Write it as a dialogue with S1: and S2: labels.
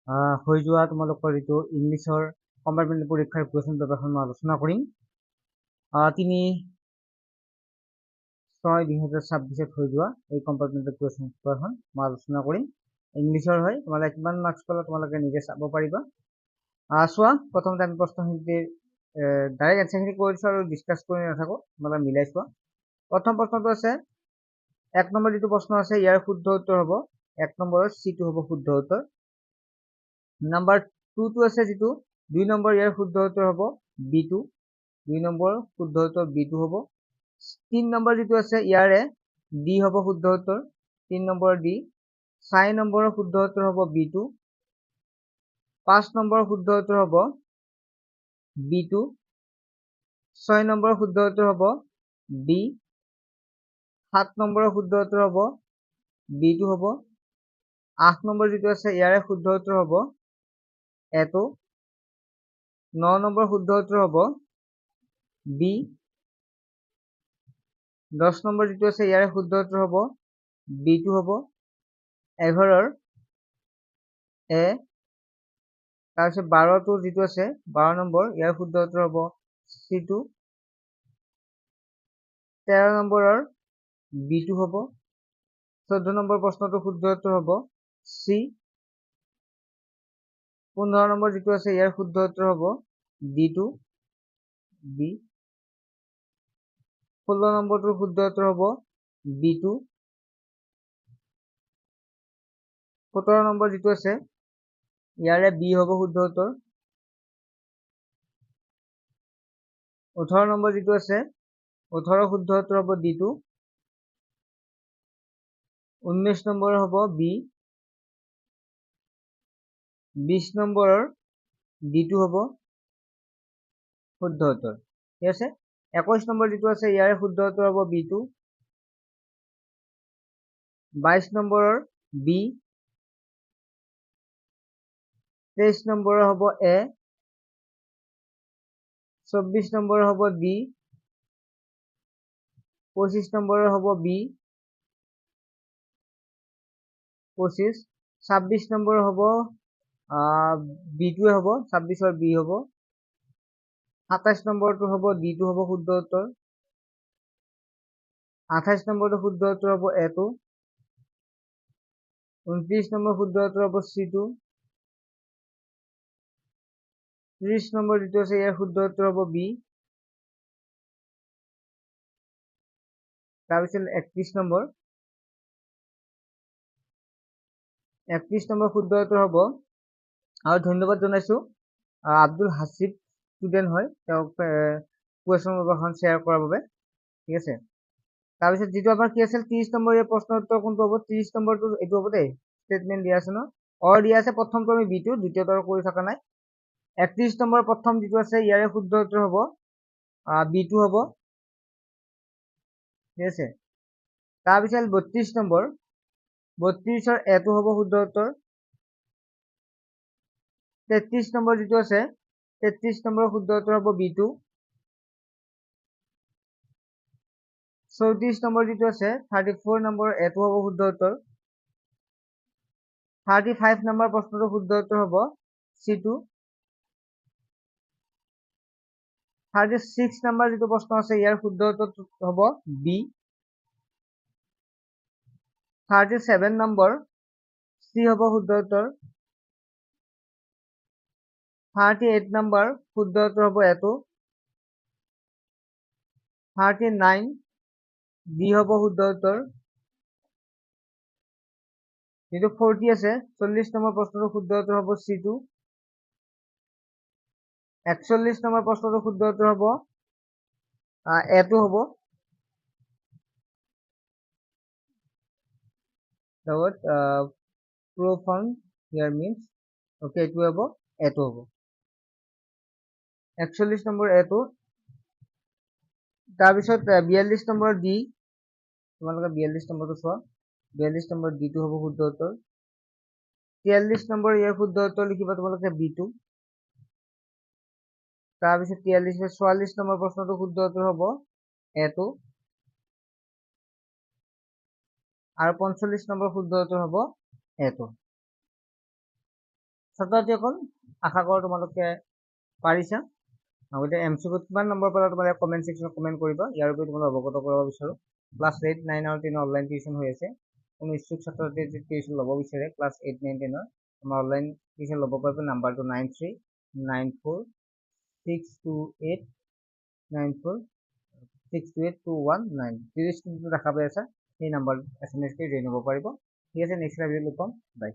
S1: হৈ যোৱা তোমালোকৰ যিটো ইংলিছৰ কম্পাৰ্টমেণ্টেল পৰীক্ষাৰ কুৱেশ্যন পেপাৰখন মই আলোচনা কৰিম। 3/6/2026 হৈ যোৱা এই কম্পাৰ্টমেণ্টেল কুৱেশ্যন পেপাৰখন মই আলোচনা কৰিম। ইংলিছৰ হয়, তোমালোকে কিমান মাৰ্কছ পালা তোমালোকে নিজে চাব পাৰিবা। চোৱা, প্ৰথমতে আমি প্ৰশ্নখিনিৰ ডাইৰেক্ট এনচাৰখিনি কৈ দিছোঁ আৰু ডিছকাছ কৰি নাথাকোঁ, তোমালোকে মিলাই চোৱা। প্ৰথম প্ৰশ্নটো আছে 1 নম্বৰ যিটো প্ৰশ্ন আছে ইয়াৰ শুদ্ধ উত্তৰ হ'ব 1 নম্বৰৰ চিটো হ'ব শুদ্ধ উত্তৰ। নাম্বাৰ 2টো আছে যিটো 2 নম্বৰ ইয়াৰ শুদ্ধ উত্তৰ হ'ব B2, 2 নম্বৰ শুদ্ধ উত্তৰ B2 হ'ব। 3 নম্বৰ যিটো আছে ইয়াৰে D হ'ব শুদ্ধ উত্তৰ, 3 নম্বৰ D। 4 নম্বৰৰ শুদ্ধ উত্তৰ হ'ব B2, 5 নম্বৰৰ শুদ্ধ উত্তৰ হ'ব B2, 6 নম্বৰৰ শুদ্ধ উত্তৰ হ'ব B, 7 নম্বৰৰ শুদ্ধ উত্তৰ হ'ব B2 হ'ব। 8 নম্বৰ যিটো আছে ইয়াৰে শুদ্ধ উত্তৰ হ'ব A2, 9 নম্বৰ শুদ্ধ উত্তৰ হ'ব B, 10 নম্বৰ যিটো আছে ইয়াৰে শুদ্ধ উত্তৰ হ'ব B2 হ'ব। 11ৰ A, তাৰপিছত 12টো যিটো আছে 12 নম্বৰ ইয়াৰ শুদ্ধ উত্তৰ হ'ব C2, 13 নম্বৰৰ B2 হ'ব। 14 নম্বৰ প্ৰশ্নটো শুদ্ধ উত্তৰ হ'ব C। 15 নম্বৰ যিটো আছে ইয়াৰ শুদ্ধ উত্তৰ হ'ব D2, B। 16 নম্বৰটোৰ শুদ্ধ উত্তৰ হ'ব B2। 17 নম্বৰ যিটো আছে ইয়াৰে B হ'ব শুদ্ধ উত্তৰ। 18 নম্বৰ যিটো আছে 18 শুদ্ধ উত্তৰ হ'ব D2। 19 নম্বৰ হ'ব B। 20 নম্বৰৰ D2 হ'ব শুদ্ধ উত্তৰ, ঠিক আছে। 21 নম্বৰ যিটো আছে ইয়াৰে শুদ্ধ উত্তৰ হ'ব B2। 22 নম্বৰৰ B। 23 নম্বৰৰ হ'ব A। 24 নম্বৰৰ হ'ব D। 25 নম্বৰৰ হ'ব B। 25। 26 নম্বৰ হ'ব B2 হ'ব, 26ৰ B হ'ব। 27 নম্বৰটো হ'ব D2 হ'ব শুদ্ধ উত্তৰ। 28 নম্বৰটো শুদ্ধ উত্তৰ হ'ব A2। 29 নম্বৰ শুদ্ধ উত্তৰ হ'ব C2। 30 নম্বৰ যিটো আছে ইয়াৰ শুদ্ধ উত্তৰ হ'ব B। তাৰপিছত 31 নম্বৰ। 31 নম্বৰ শুদ্ধ উত্তৰ হ'ব, আৰু ধন্যবাদ জনাইছোঁ আব্দুল হাছিব ষ্টুডেণ্ট হয়, তেওঁক কুৱেশ্যন পেপাৰখন শ্বেয়াৰ কৰাৰ বাবে, ঠিক আছে। তাৰপিছত যিটো আমাৰ কি আছিল 30 নম্বৰ এই প্ৰশ্নৰ উত্তৰ কোনটো হ'ব? 30 নম্বৰটো এইটো হ'ব দেই, ষ্টেটমেণ্ট দিয়া আছে ন, দিয়া আছে। প্ৰথমটো আমি B2, দ্বিতীয়টো আৰু কৰি থকা নাই। 31 নম্বৰ প্ৰথম যিটো আছে ইয়াৰে শুদ্ধ উত্তৰ হ'ব B2 হ'ব, ঠিক আছে। তাৰপিছত 32 নম্বৰ, 32ৰ A2 হ'ব শুদ্ধ উত্তৰ। 33 নম্বৰ যিটো আছে 33 নম্বৰৰ শুদ্ধ উত্তৰ হ'ব B2। 34 নম্বৰ যিটো আছে 34 নম্বৰ A2 হ'ব শুদ্ধ উত্তৰ। 35 নম্বৰ প্ৰশ্নটো শুদ্ধ উত্তৰ হ'ব C2। 36 নম্বৰ যিটো প্ৰশ্ন আছে ইয়াৰ শুদ্ধ উত্তৰ হ'ব B। 37 নম্বৰ C হ'ব শুদ্ধ উত্তৰ। 38 নম্বৰ শুদ্ধ উত্তৰ হ'ব A2। 39 D হ'ব শুদ্ধ উত্তৰ। যিটো 40 আছে 40 নম্বৰ প্ৰশ্নটো শুদ্ধ উত্তৰ হ'ব C2। 41 নম্বৰ প্ৰশ্নটো শুদ্ধ উত্তৰ হ'ব A2 হ'ব। লগত profound here means okay, এইটো হ'ব A2 হ'ব। 41 নম্বৰ A2। তাৰপিছত 42 নম্বৰ D, তোমালোকে 42 নম্বৰটো চোৱা। 42 নম্বৰ D2 হ'ব শুদ্ধ উত্তৰ। 43 নম্বৰ ইয়াৰ শুদ্ধ উত্তৰ লিখিবা তোমালোকে B2। তাৰপিছত 44 নম্বৰ প্ৰশ্নটো শুদ্ধ উত্তৰ হ'ব A2। আৰু 45 নম্বৰ শুদ্ধ উত্তৰ হ'ব A2। ছাত্ৰ ছাত্ৰীসকল আশা কৰোঁ তোমালোকে পাৰিছা। গতিকে MCQ কিমান নম্বৰ পালা তোমালোকে কমেণ্ট ছেকশ্যনত কমেণ্ট কৰিবা। ইয়াৰ উপৰি তোমালোক অৱগত কৰাব বিচাৰোঁ ক্লাছ 8, 9 আৰু 10 অনলাইন টিউশ্যন হৈ আছে। কোনো ইচ্ছুক ছাত্ৰ ছাত্ৰীয়ে যদি টিউশ্যন ল'ব বিচাৰে ক্লাছ 8, 9, 10 আমাৰ অনলাইন টিউশ্যন ল'ব পাৰিব। নাম্বাৰটো 93946289462821 যদি স্ক্ৰীনটো দেখা পাই আছা সেই নাম্বাৰটোত SMS কৰি জইন হ'ব পাৰিব। ঠিক আছে, নেক্সট ভিডিঅ'ত লগ পাম। বাই।